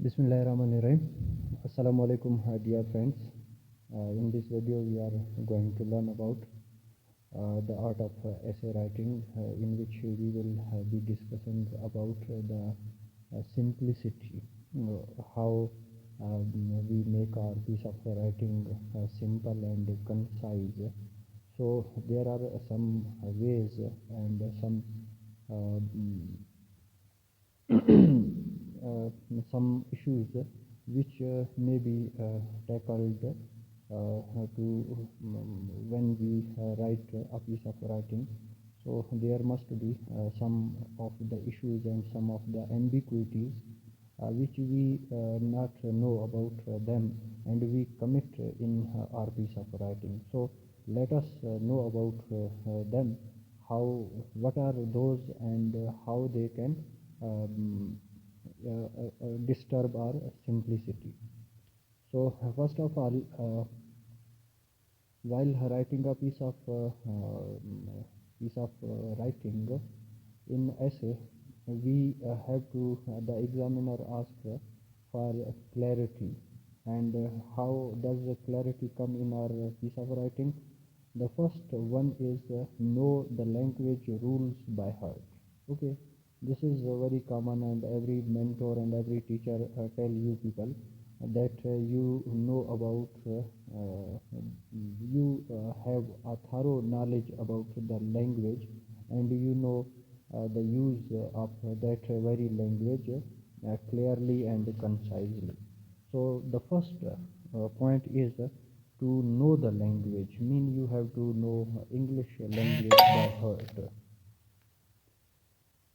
Bismillahirrahmanirrahim. Assalamu alaikum, dear friends. In this video, we are going to learn about the art of essay writing, in which we will be discussing about the simplicity, how we make our piece of writing simple and concise. So there are some ways and some uh, uh, some issues which may be tackled to when we write a piece of writing. So there must be some of the issues and some of the ambiguities which we not know about them, and we commit in our piece of writing. So let us know about them, how, what are those, and how they can disturb our simplicity. So first of all, while writing a piece of writing in essay, we have to the examiner asks for clarity. And how does the clarity come in our piece of writing? The first one is know the language rules by heart. Okay, this is very common, and every mentor and every teacher tell you people that you know about you have a thorough knowledge about the language, and you know the use of that very language clearly and concisely. So the first point is to know the language, mean you have to know English language by heart.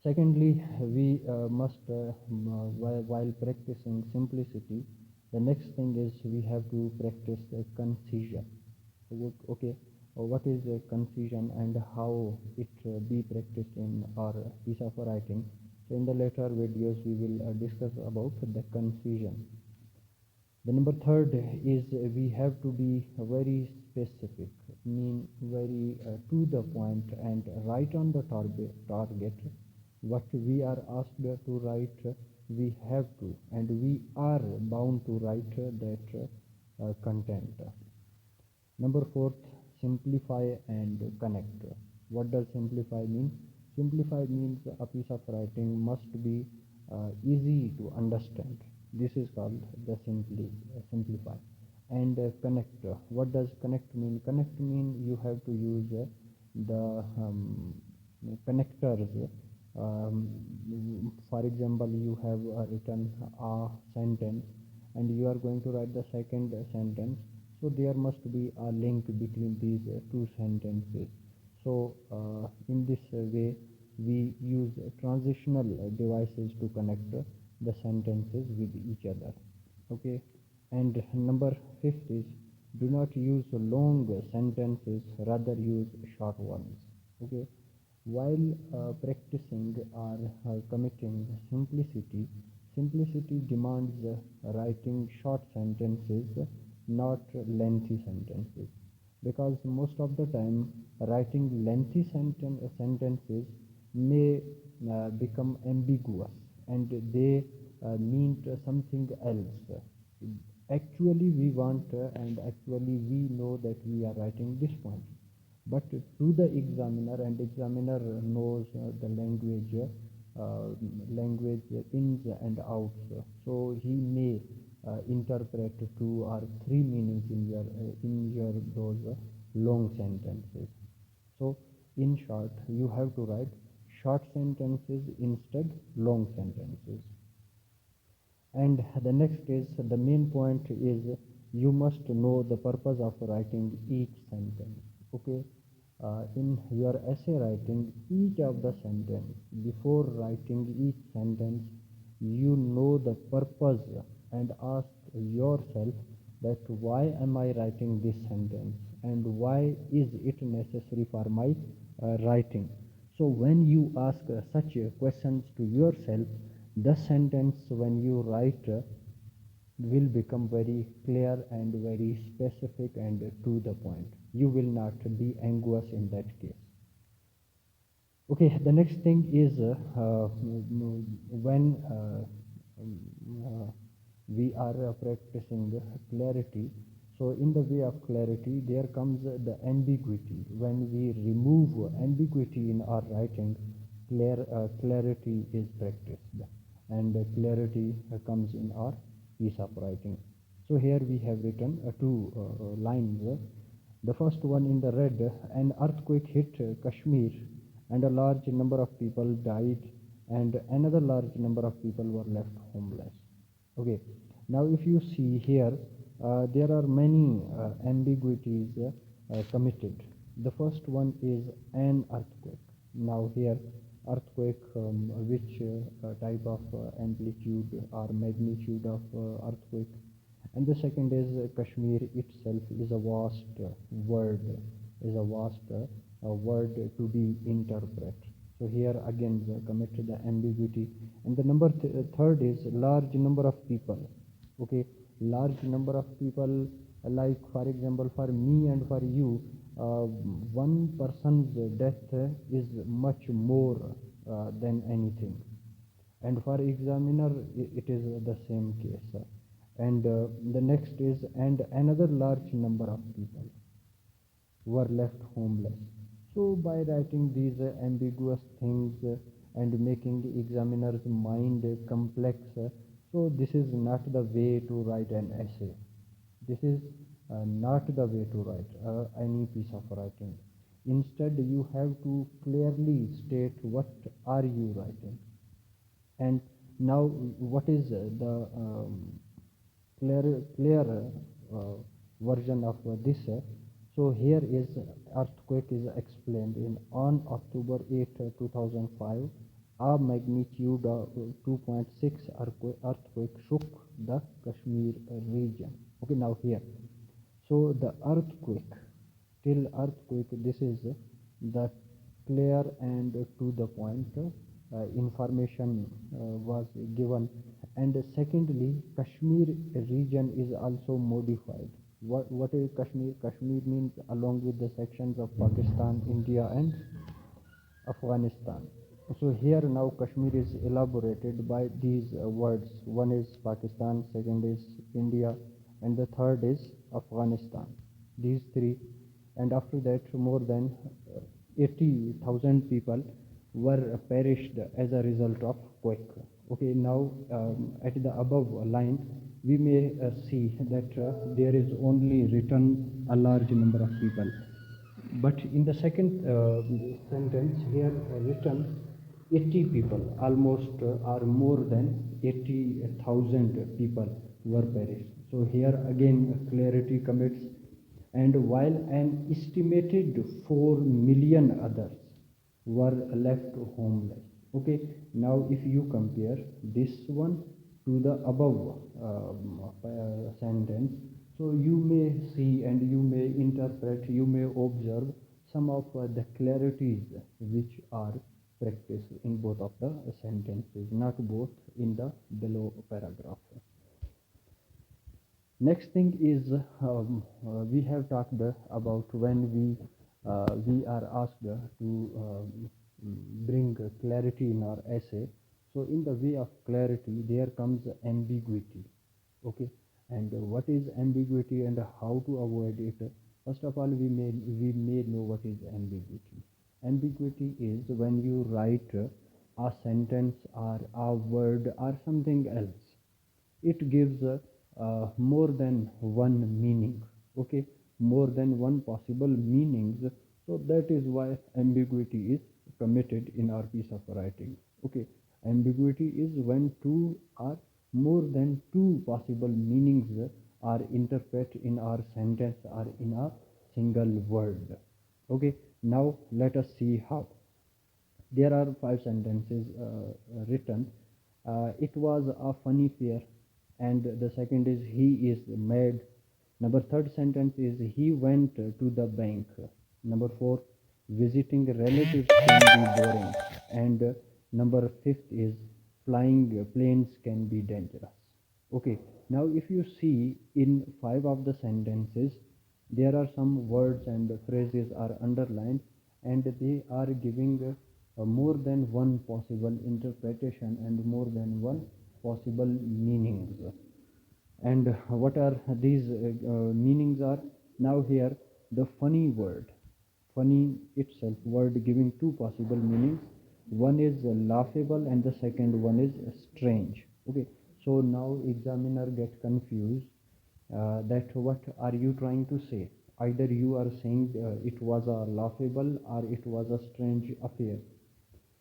Secondly, we must, while practicing simplicity, the next thing is we have to practice concision. Okay, what is concision and how it be practiced in our piece of writing? So in the later videos, we will discuss about the concision. The number third is we have to be very specific, mean very to the point and right on the target. What we are asked to write, we have to, and we are bound to write that content. Number fourth, simplify and connect. What does simplify mean? Simplify means a piece of writing must be easy to understand. This is called the simplify. And connect. What does connect mean? Connect mean you have to use the connectors. For example, you have written a sentence and you are going to write the second sentence, so there must be a link between these two sentences. So in this way we use transitional devices to connect the sentences with each other. Okay, and number fifth is do not use long sentences, rather use short ones. Okay, while practicing or committing simplicity, simplicity demands writing short sentences, not lengthy sentences. Because most of the time, writing lengthy sentences may become ambiguous, and they mean something else. Actually, we want and actually we know that we are writing this point, but to the examiner, and examiner knows the language ins and outs, so he may interpret two or three meanings in your those long sentences. So in short, you have to write short sentences instead long sentences. And the next is the main point is you must know the purpose of writing each sentence. Okay, in your essay writing, each of the sentence, before writing each sentence, you know the purpose and ask yourself that why am I writing this sentence and why is it necessary for my writing. So when you ask such questions to yourself, the sentence when you write will become very clear and very specific and to the point. You will not be ambiguous in that case. Okay, the next thing is when we are practicing clarity. So in the way of clarity, there comes the ambiguity. When we remove ambiguity in our writing, clarity is practiced, and clarity comes in our piece of writing. So here we have written two lines. The first one in the red: an earthquake hit Kashmir, and a large number of people died, and another large number of people were left homeless. Okay, now if you see here, there are many ambiguities committed. The first one is an earthquake. Now here, earthquake, which type of amplitude or magnitude of earthquake, and the second is Kashmir itself is a vast word, word to be interpreted. So here again commit the ambiguity. And the number third is large number of people. Okay, large number of people, like for example for me and for you, one person's death is much more than anything, and for examiner it is the same case. And the next is, and another large number of people were left homeless. So by writing these ambiguous things and making examiner's mind complex, so this is not the way to write an essay. This is not the way to write any piece of writing. Instead, you have to clearly state what are you writing. And now, what is the clear version of this? So here is earthquake is explained in on October 8, 2005. A magnitude of 2.6 earthquake shook the Kashmir region. Okay, now here. So the earthquake, till earthquake, this is the clear and to the point information was given. And secondly, Kashmir region is also modified. What is Kashmir? Kashmir means along with the sections of Pakistan, India and Afghanistan. So here now Kashmir is elaborated by these words. One is Pakistan, second is India, and the third is Afghanistan. These three, and after that more than 80,000 people were perished as a result of quake. Okay, now at the above line we may see that there is only written a large number of people, but in the second sentence here written 80 people, almost or more than 80,000 people were perished. So here again clarity commits. And while an estimated 4 million others were left homeless. Okay, now if you compare this one to the above sentence, so you may see and you may interpret, you may observe some of the clarities which are practiced in both of the sentences, not both in the below paragraph. Next thing is we have talked about when we are asked to bring clarity in our essay. So in the way of clarity, there comes ambiguity. Okay, and what is ambiguity and how to avoid it? First of all, we may know what is ambiguity. Ambiguity is when you write a sentence or a word or something else, it gives more than one meaning. Okay, more than one possible meanings. So that is why ambiguity is committed in our piece of writing. Okay, ambiguity is when two or more than two possible meanings are interpreted in our sentence or in a single word. Okay, now let us see how. There are 5 sentences written. It was a funny fair, and the second is he is mad. Number third sentence is he went to the bank. Number 4, visiting relatives can be boring. And number fifth is flying planes can be dangerous. Okay, now if you see in 5 of the sentences, there are some words and phrases are underlined, and they are giving more than one possible interpretation and more than one possible meanings. And what are these meanings are? Now here the funny word, funny itself word giving two possible meanings. One is laughable and the second one is strange. Okay, so now examiner get confused that what are you trying to say. Either you are saying it was a laughable or it was a strange affair.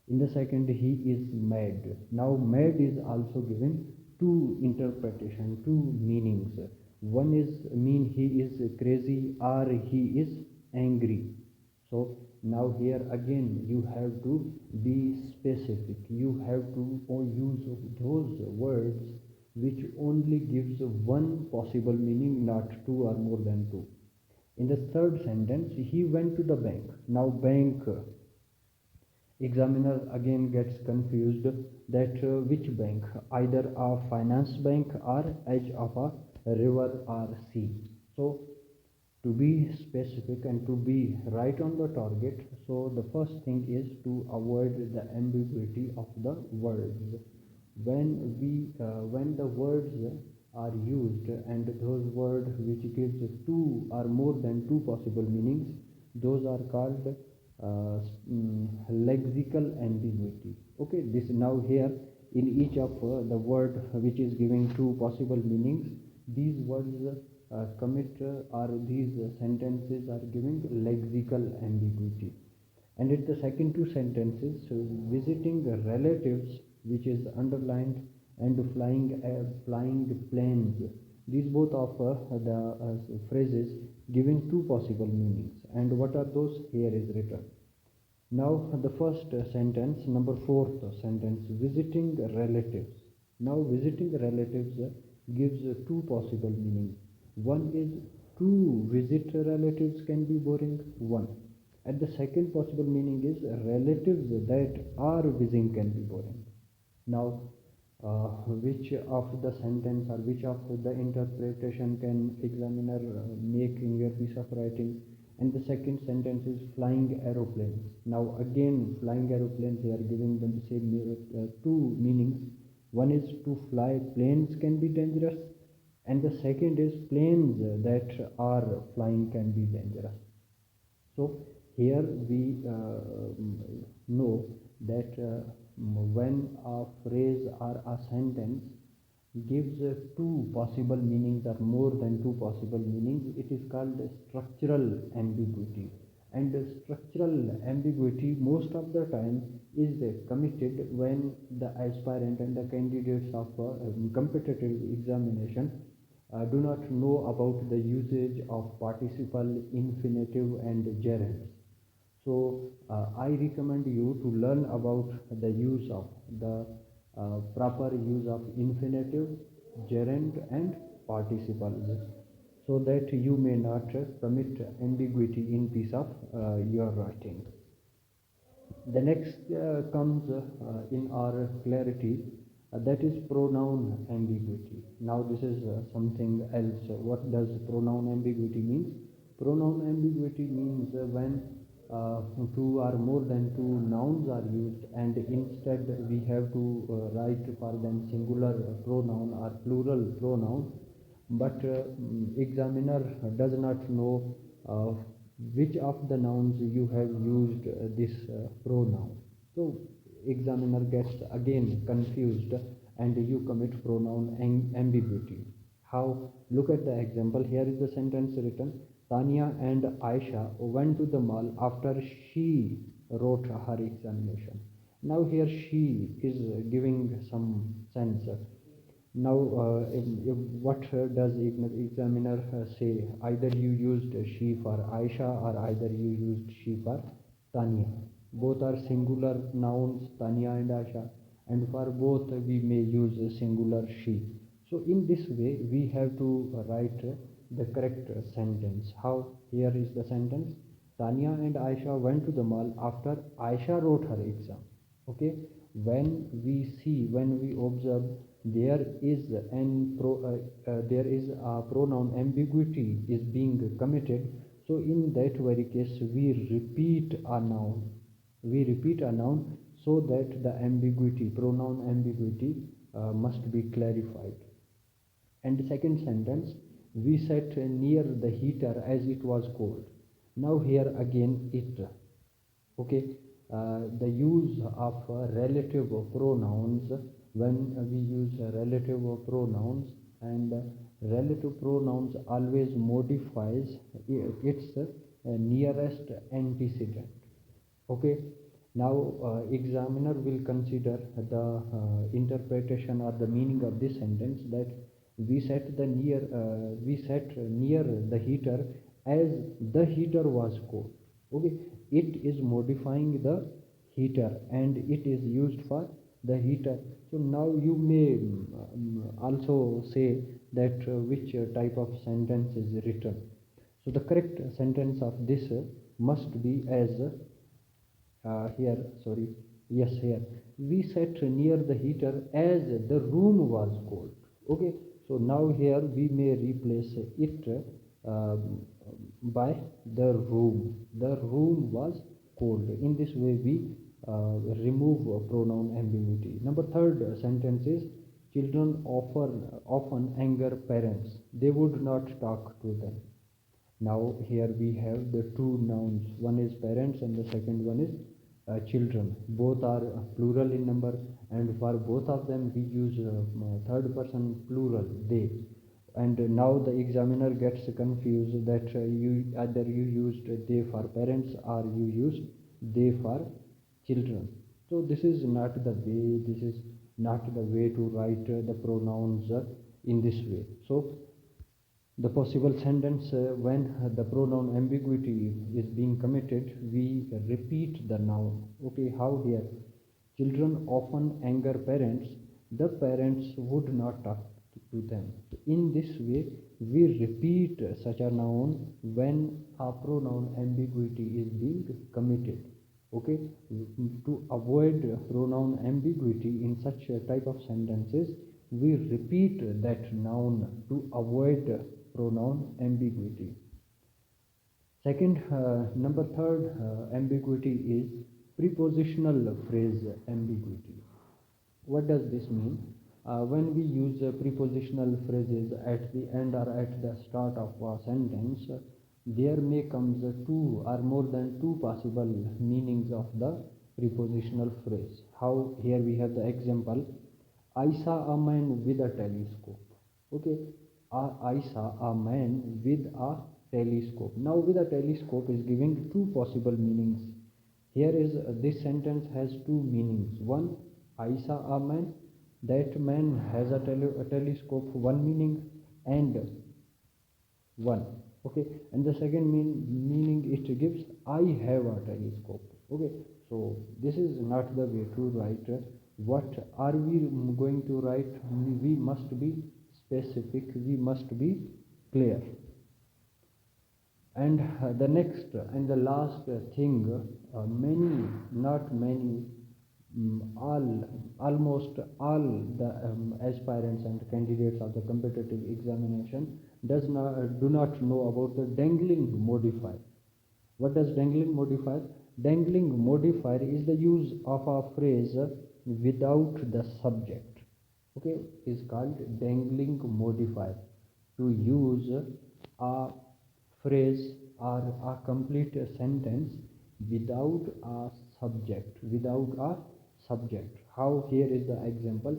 In the second, he is mad. Now mad is also given two interpretation, two meanings. One is mean he is crazy or he is angry. So now here again you have to be specific. You have to use those words which only gives one possible meaning, not two or more than two. In the third sentence, he went to the bank. Now bank, examiner again gets confused that which bank, either a finance bank or edge of a river or sea. So to be specific and to be right on the target, so the first thing is to avoid the ambiguity of the words. When the words are used and those words which gives two or more than two possible meanings, those are called lexical ambiguity. Okay, this now here in each of the word which is giving two possible meanings, these words commit or these sentences are giving lexical ambiguity. And in the second two sentences, visiting relatives, which is underlined, and flying planes, these both of the phrases giving two possible meanings. And what are those? Here is written. Now the first sentence, number fourth sentence, visiting relatives. Now visiting relatives gives two possible meanings. One is to visit relatives can be boring, one. And the second possible meaning is relatives that are visiting can be boring. Now which of the sentence or which of the interpretation can examiner make in your piece of writing? And the second sentence is flying aeroplanes. Now again flying aeroplanes, they are giving them the same two meanings. One is to fly planes can be dangerous, and the second is planes that are flying can be dangerous. So here we know that when a phrase or a sentence gives two possible meanings or more than two possible meanings, it is called structural ambiguity. And structural ambiguity most of the time is committed when the aspirant and the candidates of competitive examination do not know about the usage of participle, infinitive and gerunds. So I recommend you to learn about the use of the proper use of infinitive, gerund and participles, so that you may not commit ambiguity in piece of your writing. The next comes in our clarity, that is pronoun ambiguity. Now this is something else. What does pronoun ambiguity means? Pronoun ambiguity means when two or more than two nouns are used, and instead we have to write for them singular pronoun or plural pronoun, but examiner does not know uh, which of the nouns you have used this pronoun. So examiner gets again confused and you commit pronoun ambiguity. How? Look at the example. Here is the sentence written: Tanya and Aisha went to the mall after she wrote her examination. Now here she is giving some sense. Now what does examiner say? Either you used she for Aisha or either you used she for Tanya. Both are singular nouns, Tanya and Aisha, and for both we may use a singular she. So in this way we have to write the correct sentence. How? Here is the sentence: Tanya and Aisha went to the mall after Aisha wrote her exam. Okay, when we observe, there is there is a pronoun ambiguity is being committed. So in that very case we repeat a noun so that the ambiguity, pronoun ambiguity, must be clarified. And second sentence, we sat near the heater as it was cold. Now here again it. Okay, the use of relative pronouns. When we use relative pronouns, and relative pronouns always modifies its nearest antecedent. Okay, now examiner will consider the interpretation or the meaning of this sentence, that we sat near the heater as the heater was cold. Okay, it is modifying the heater and it is used for the heater. So now you may also say that which type of sentence is written. So the correct sentence of this must be as here, sorry, yes, here, we sat near the heater as the room was cold. Okay, so now here we may replace it by the room was cold. In this way we remove pronoun ambiguity. Number third sentence is, children often anger parents, they would not talk to them. Now here we have the two nouns, one is parents and the second one is children. Both are plural in number, and for both of them we use third person plural, they. And now the examiner gets confused that you either you used they for parents or you used they for children. So this is not the way, this is not the way to write the pronouns in this way. So the possible sentence, when the pronoun ambiguity is being committed, we repeat the noun. Okay, how here? Children often anger parents, the parents would not talk to them. In this way, we repeat such a noun when a pronoun ambiguity is being committed. Okay, to avoid pronoun ambiguity in such a type of sentences, we repeat that noun to avoid pronoun ambiguity. Second, number third ambiguity is prepositional phrase ambiguity. What does this mean? When we use prepositional phrases at the end or at the start of a sentence, there may come two or more than two possible meanings of the prepositional phrase. How? Here we have the example, I saw a man with a telescope. Okay, I saw a man with a telescope. Now with a telescope is giving two possible meanings. Here is this sentence has two meanings. One, I saw a man, that man has a telescope, one meaning, and one. Okay, and the second meaning it gives, I have a telescope. Okay, so this is not the way to write. What are we going to write? We must be specific, we must be clear. And the next and the last thing, many, not many, almost all the aspirants and candidates of the competitive examination do not know about the dangling modifier. What does dangling modifier? Dangling modifier is the use of a phrase without the subject. Okay, is called dangling modifier. To use a phrase or a complete sentence without a subject. How? Here is the example,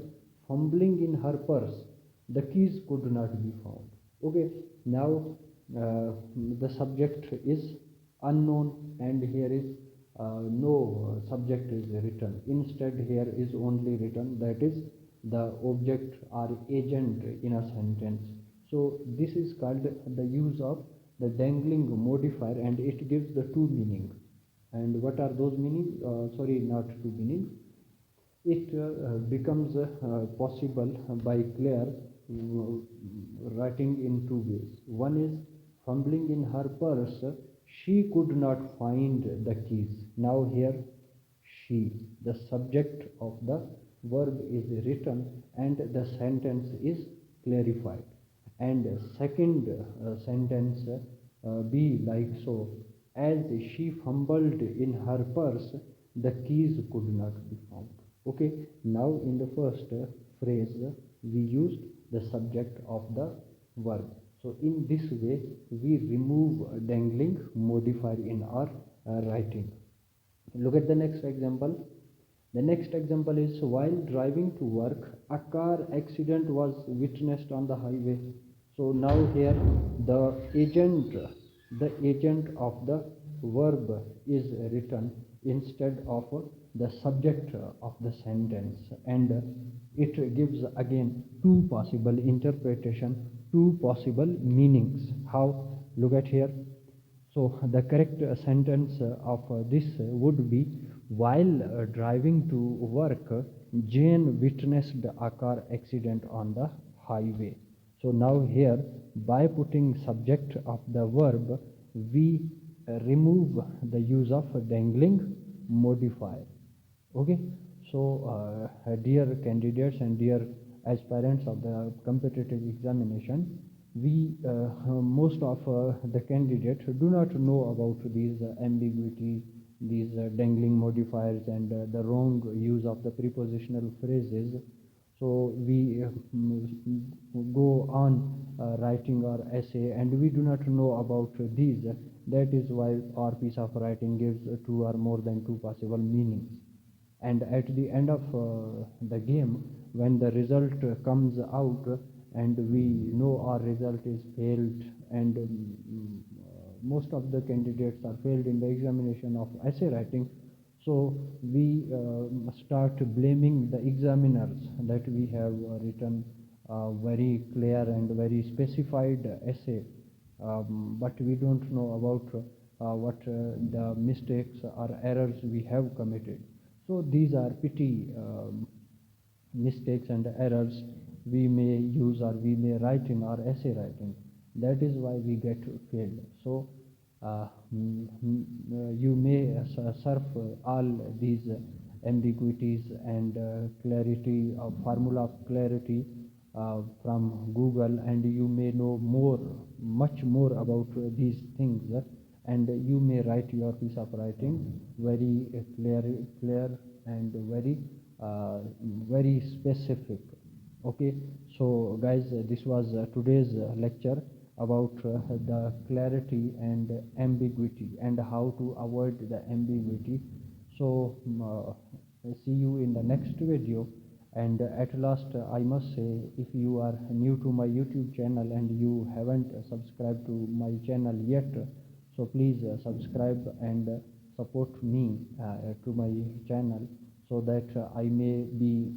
fumbling in her purse, the keys could not be found. Okay, now the subject is unknown and here is no subject is written. Instead here is only written, that is the object or agent in a sentence. So this is called the use of the dangling modifier, and it gives the two meanings. And what are those meanings? Sorry, not two meanings. It becomes possible by Claire writing in two ways. One is fumbling in her purse, she could not find the keys. Now here she, the subject of the verb is written and the sentence is clarified. And second sentence be like so, as she fumbled in her purse, the keys could not be found. Okay, now in the first phrase we used the subject of the verb. So in this way we remove dangling modifier in our writing. Look at the next example. The next example is, while driving to work, a car accident was witnessed on the highway. So now here the agent of the verb is written instead of the subject of the sentence, and it gives again two possible interpretation, two possible meanings. How? Look at here. So the correct sentence of this would be, while driving to work, Jane witnessed a car accident on the highway. So now here, by putting subject of the verb, we remove the use of dangling modifier. Okay, so dear candidates and dear aspirants of the competitive examination, we most of the candidates do not know about these ambiguity, these dangling modifiers, and the wrong use of the prepositional phrases. So we go on writing our essay and we do not know about these. That is why our piece of writing gives two or more than two possible meanings, and at the end of the game, when the result comes out and we know our result is failed, and most of the candidates are failed in the examination of essay writing, so we start blaming the examiners that we have written very clear and very specified essay, but we don't know about what the mistakes or errors we have committed. So these are petty mistakes and errors we may use or we may write in our essay writing. That is why we get failed. So you may surf all these ambiguities and clarity of formula of clarity from Google, and you may know much more about these things, and you may write your piece of writing very clear and very specific. Okay, so guys, this was today's lecture about the clarity and ambiguity and how to avoid the ambiguity. So see you in the next video. And at last, I must say, if you are new to my YouTube channel and you haven't subscribed to my channel yet, so please subscribe and support me to my channel, so that I may be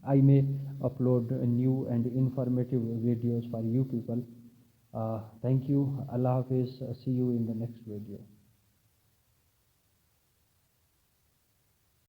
I may upload new and informative videos for you people. Thank you. Allah Hafiz. See you in the next video.